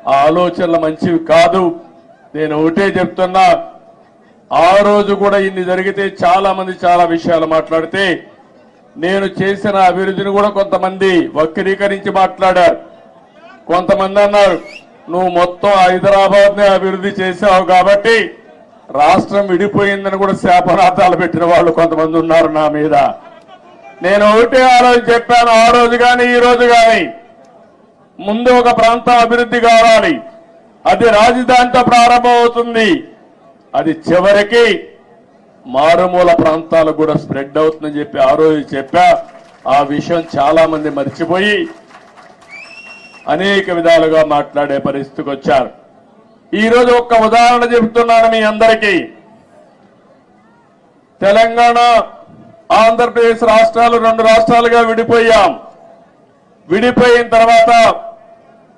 ఆ ఆలోచనలు మంచివి కాదు. నేను ఒకటే చెప్తున్నా, ఆ రోజు కూడా ఇన్ని జరిగితే చాలా మంది చాలా విషయాలు మాట్లాడితే నేను చేసిన అభివృద్ధిని కూడా కొంతమంది వక్రీకరించి మాట్లాడారు. కొంతమంది అన్నారు నువ్వు మొత్తం హైదరాబాద్ నే అభివృద్ధి చేశావు కాబట్టి రాష్ట్రం విడిపోయిందని కూడా శాపనార్థాలు పెట్టిన వాళ్ళు కొంతమంది ఉన్నారు నా మీద. నేను ఒకటే ఆ రోజు చెప్పాను, ఆ రోజు కానీ ఈ రోజు కానీ ముందు ఒక ప్రాంతం అభివృద్ధి కావాలి, అది రాజధానితో ప్రారంభమవుతుంది, అది చివరికి మారుమూల ప్రాంతాలకు కూడా స్ప్రెడ్ అవుతుందని చెప్పి ఆ రోజు చెప్పా. ఆ విషయం చాలా మంది మర్చిపోయి అనేక విధాలుగా మాట్లాడే పరిస్థితికి వచ్చారు. ఈ రోజు ఒక్క ఉదాహరణ చెబుతున్నాను మీ అందరికీ. తెలంగాణ ఆంధ్రప్రదేశ్ రాష్ట్రాలు 2 రాష్ట్రాలుగా విడిపోయాం. విడిపోయిన తర్వాత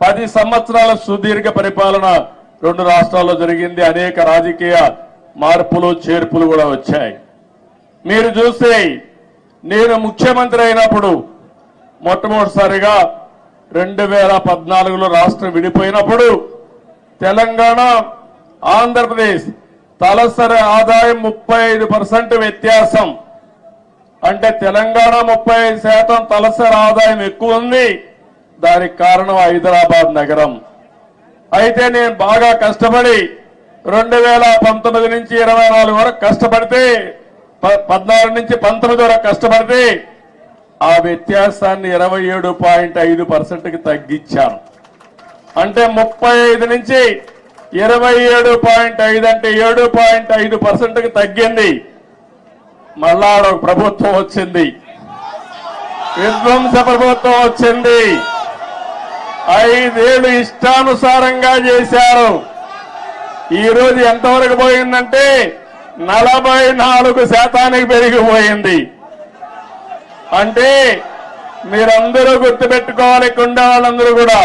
10 సంవత్సరాల సుదీర్ఘ పరిపాలన 2 రాష్ట్రాల్లో జరిగింది. అనేక రాజకీయ మార్పులు చేర్పులు కూడా వచ్చాయి. మీరు చూస్తే నేను ముఖ్యమంత్రి అయినప్పుడు మొట్టమొదటిసారిగా 2014లో రాష్ట్రం విడిపోయినప్పుడు తెలంగాణ ఆంధ్రప్రదేశ్ తలసరి ఆదాయం 35% వ్యత్యాసం. అంటే తెలంగాణ 35% తలసరి ఆదాయం ఎక్కువ ఉంది. దానికి కారణం హైదరాబాద్ నగరం. అయితే నేను బాగా కష్టపడి 2019 నుంచి 24 వరకు కష్టపడితే 14 నుంచి 19 వరకు కష్టపడితే ఆ వ్యత్యాసాన్ని 27.5%కి తగ్గించాను. అంటే 35 నుంచి 27.5 అంటే 7.5%కి తగ్గింది. మళ్ళా ఒక ప్రభుత్వం వచ్చింది, విధ్వంస ప్రభుత్వం వచ్చింది. 5 ఏళ్లు ఇష్టానుసారంగా చేశారు. ఈ రోజు ఎంతవరకు పోయిందంటే 44% పెరిగిపోయింది. అంటే మీరందరూ గుర్తుపెట్టుకోవాలి, కుండ వాళ్ళందరూ కూడా,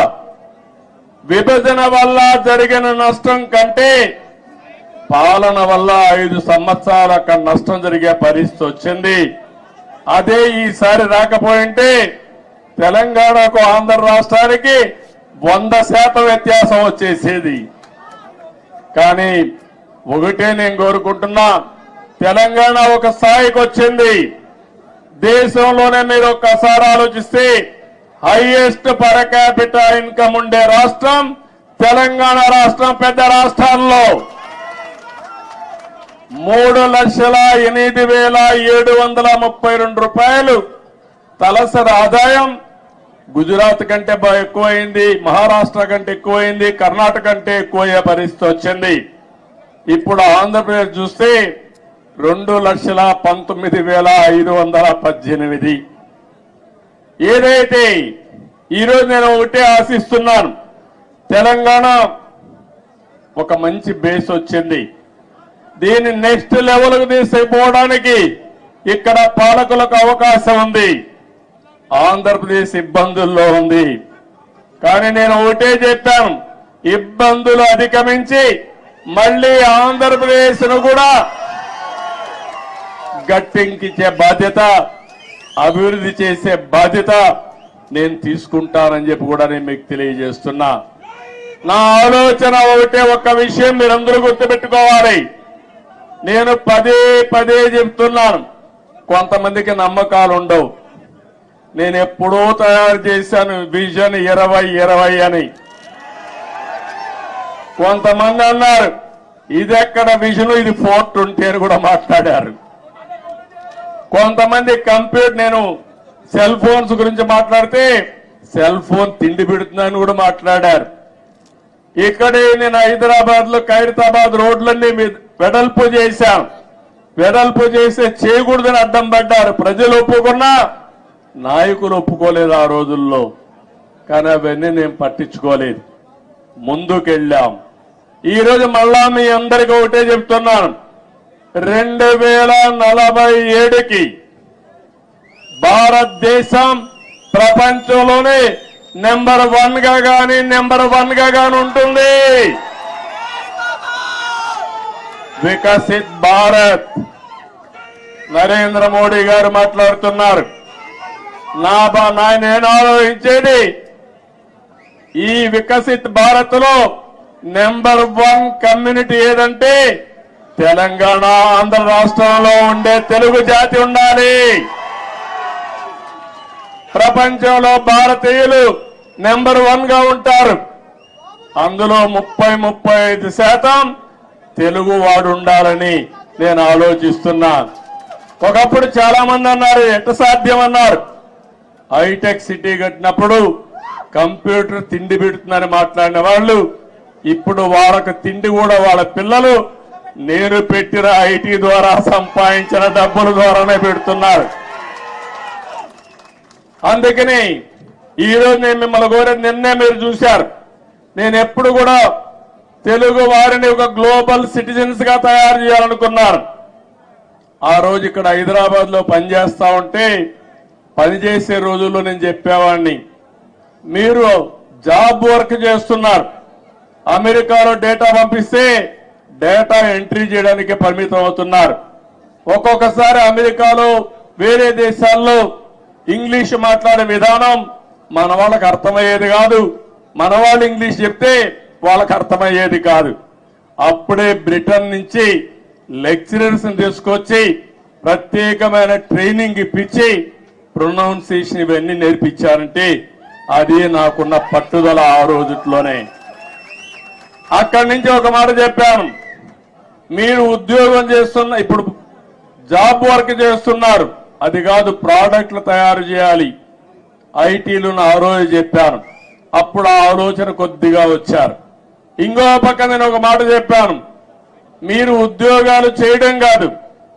విభజన వల్ల జరిగిన నష్టం కంటే పాలన వల్ల 5 సంవత్సరాలు అక్కడ నష్టం జరిగే పరిస్థితి వచ్చింది. అదే ఈసారి రాకపోయింటే తెలంగాణకు ఆంధ్ర రాష్ట్రానికి 100% వ్యత్యాసం వచ్చేసేది. కానీ ఒకటే నేను కోరుకుంటున్నా, తెలంగాణ ఒక స్థాయికి వచ్చింది. దేశంలోనే మీరు ఒక్కసారి ఆలోచిస్తే హైయెస్ట్ పర్ క్యాపిటల్ ఇన్కమ్ ఉండే రాష్ట్రం తెలంగాణ రాష్ట్రం. పెద్ద రాష్ట్రాల్లో 3,08,732 రూపాయలు తలసరి ఆదాయం గుజరాత్ కంటే ఎక్కువైంది, మహారాష్ట్ర కంటే ఎక్కువైంది, కర్ణాటక కంటే ఎక్కువయ్యే పరిస్థితి వచ్చింది. ఇప్పుడు ఆంధ్రప్రదేశ్ చూస్తే 2,19,518. ఏదైతే ఈరోజు నేను ఒకటే ఆశిస్తున్నాను, తెలంగాణ ఒక మంచి బేస్ వచ్చింది. దీన్ని నెక్స్ట్ లెవెల్కు తీసుకుపోవడానికి ఇక్కడ పాలకులకు అవకాశం ఉంది. ఆంధ్రప్రదేశ్ ఇబ్బందుల్లో ఉంది. కానీ నేను ఒకటే చెప్పాను, ఇబ్బందులు అధిగమించి మళ్లీ ఆంధ్రప్రదేశ్ ను కూడా గట్టెక్కించే బాధ్యత, అభివృద్ధి చేసే బాధ్యత నేను తీసుకుంటానని చెప్పి కూడా నేను మీకు తెలియజేస్తున్నా. నా ఆలోచన ఒకటే, ఒక్క విషయం మీరందరూ గుర్తుపెట్టుకోవాలి. నేను పదే చెప్తున్నాను, కొంతమందికి నమ్మకాలు ఉండవు. నేను ఎప్పుడో తయారు చేశాను విజన్ 2020 అని. కొంతమంది అన్నారు ఇది ఎక్కడ విజన్, ఇది 420 అని కూడా మాట్లాడారు. కొంతమంది కంప్యూటర్, నేను సెల్ ఫోన్స్ గురించి మాట్లాడితే సెల్ ఫోన్ తిండి పెడుతుందని కూడా మాట్లాడారు. ఇక్కడే నేను హైదరాబాద్ లో ఖైరతాబాద్ రోడ్లన్నీ వెడల్పు చేశాను. వెడల్పు చేస్తే చేయకూడదని అడ్డం పడ్డారు. ప్రజలు ఒప్పుకున్నా, నాయకులు ఒప్పుకోలేదు ఆ రోజుల్లో. కానీ అవన్నీ నేను పట్టించుకోలేదు, ముందుకెళ్ళాం. ఈ రోజు మళ్ళా మీ అందరికీ ఒకటే చెప్తున్నాను, 2047కి భారతదేశం ప్రపంచంలోనే నెంబర్ 1 గా గాని ఉంటుంది. వికసిత్ భారత్. నరేంద్ర మోడీ గారు మాట్లాడుతున్నారు. నేను ఆలోచించేది ఈ వికసిత్ భారత్ లో నెంబర్ 1 కమ్యూనిటీ ఏదంటే తెలంగాణ ఆంధ్ర రాష్ట్రంలో ఉండే తెలుగు జాతి ఉండాలి. ప్రపంచంలో భారతీయులు నెంబర్ 1 గా ఉంటారు. అందులో 30-35% తెలుగు వాడు ఉండాలని నేను ఆలోచిస్తున్నా. ఒకప్పుడు చాలా మంది అన్నారు ఎట్ట సాధ్యం అన్నారు. హైటెక్ సిటీ కట్టినప్పుడు కంప్యూటర్ తిండి పెడుతుందని మాట్లాడిన వాళ్ళు ఇప్పుడు వాళ్ళకు తిండి కూడా వాళ్ళ పిల్లలు నేను పెట్టిన ఐటీ ద్వారా సంపాదించిన డబ్బుల ద్వారానే పెడుతున్నారు. అందుకని ఈరోజు నేను మిమ్మల్ని కోరేది నిన్నే మీరు చూశారు. నేను ఎప్పుడు కూడా తెలుగు వారిని ఒక గ్లోబల్ సిటిజన్స్ గా తయారు చేయాలనుకున్నాను. ఆ రోజు ఇక్కడ హైదరాబాద్ లో పనిచేస్తా ఉంటే పనిచేసే రోజుల్లో నేను చెప్పేవాడిని, మీరు జాబ్ వర్క్ చేస్తున్నారు, అమెరికాలో డేటా పంపిస్తే డేటా ఎంట్రీ చేయడానికి పరిమితం అవుతున్నారు. ఒక్కొక్కసారి అమెరికాలో వేరే దేశాల్లో ఇంగ్లీష్ మాట్లాడే విధానం మన వాళ్ళకి అర్థమయ్యేది కాదు, మన వాళ్ళు ఇంగ్లీష్ చెప్తే వాళ్ళకి అర్థమయ్యేది కాదు. అప్పుడే బ్రిటన్ నుంచి లెక్చరర్స్ తీసుకొచ్చి ప్రత్యేకమైన ట్రైనింగ్ ఇప్పించి ప్రొనౌన్సియేషన్ ఇవన్నీ నేర్పించారంటే అది నాకున్న పట్టుదల ఆ రోజుట్లోనే. అక్కడి నుంచి ఒక మాట చెప్పాను, మీరు ఉద్యోగం చేస్తున్న ఇప్పుడు జాబ్ వర్క్ చేస్తున్నారు, అది కాదు ప్రోడక్ట్లు తయారు చేయాలి ఐటీలు ఆ రోజు చెప్పాను. అప్పుడు ఆ ఆలోచన కొద్దిగా వచ్చారు. ఇంకో పక్క నేను ఒక మాట చెప్పాను, మీరు ఉద్యోగాలు చేయడం కాదు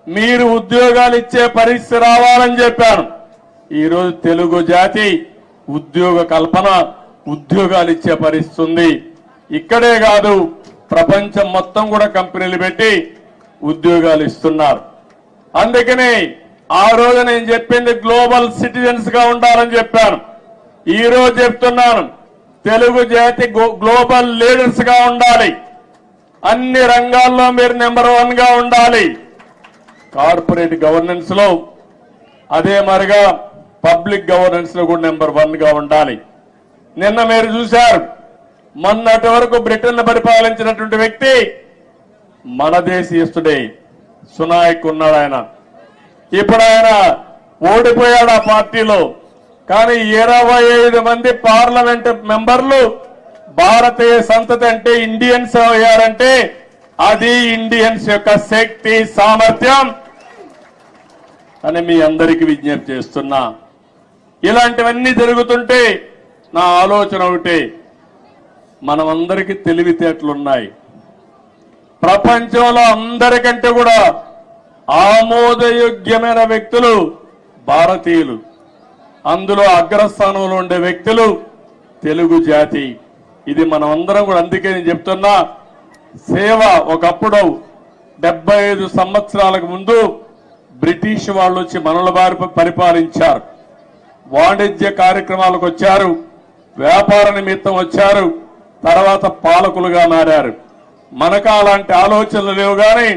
మీరు ఉద్యోగాలు ఇచ్చే పరిస్థితి రావాలని చెప్పాను. ఈరోజు తెలుగు జాతి ఉద్యోగ కల్పన ఉద్యోగాలు ఇచ్చే పరిస్థితి ఉంది. ఇక్కడే కాదు ప్రపంచం మొత్తం కూడా కంపెనీలు పెట్టి ఉద్యోగాలు ఇస్తున్నారు. అందుకని ఆ రోజు నేను చెప్పింది గ్లోబల్ సిటిజన్స్ గా ఉండాలని చెప్పాను. ఈ రోజు చెప్తున్నాను, తెలుగు జాతి గ్లోబల్ లీడర్స్ గా ఉండాలి. అన్ని రంగాల్లో మీరు నెంబర్ 1 గా ఉండాలి. కార్పొరేట్ గవర్నెన్స్ లో అదే మరిగా పబ్లిక్ గవర్నెన్స్ లో కూడా నెంబర్ 1 గా ఉండాలి. నిన్న మీరు చూశారు, మొన్నటి వరకు బ్రిటన్ పరిపాలించినటువంటి వ్యక్తి మన దేశీయుడే సునాయక్ ఉన్నాడు. ఆయన ఇప్పుడు ఆయన ఓడిపోయాడు ఆ పార్టీలో. కానీ 25 మంది పార్లమెంట్ మెంబర్లు భారతీయ సంతతి అంటే ఇండియన్స్ అయ్యారంటే అది ఇండియన్స్ యొక్క శక్తి సామర్థ్యం అని మీ అందరికీ విజ్ఞప్తి చేస్తున్నా. ఇలాంటివన్నీ జరుగుతుంటే నా ఆలోచన ఒకటే, మనమందరికీ తెలివితేటలున్నాయి. ప్రపంచంలో అందరికంటే కూడా ఆమోదయోగ్యమైన వ్యక్తులు భారతీయులు. అందులో అగ్రస్థానంలో ఉండే వ్యక్తులు తెలుగు జాతి. ఇది మనం అందరం కూడా, అందుకే నేను చెప్తున్నా, సేవ ఒకప్పుడు 75 సంవత్సరాలకు ముందు బ్రిటిష్ వాళ్ళు వచ్చి మనల వారి పరిపాలించారు. వాణిజ్య కార్యక్రమాలకు వచ్చారు, వ్యాపార నిమిత్తం వచ్చారు, తర్వాత పాలకులుగా మారారు. మనకు అలాంటి ఆలోచనలు లేవు. కానీ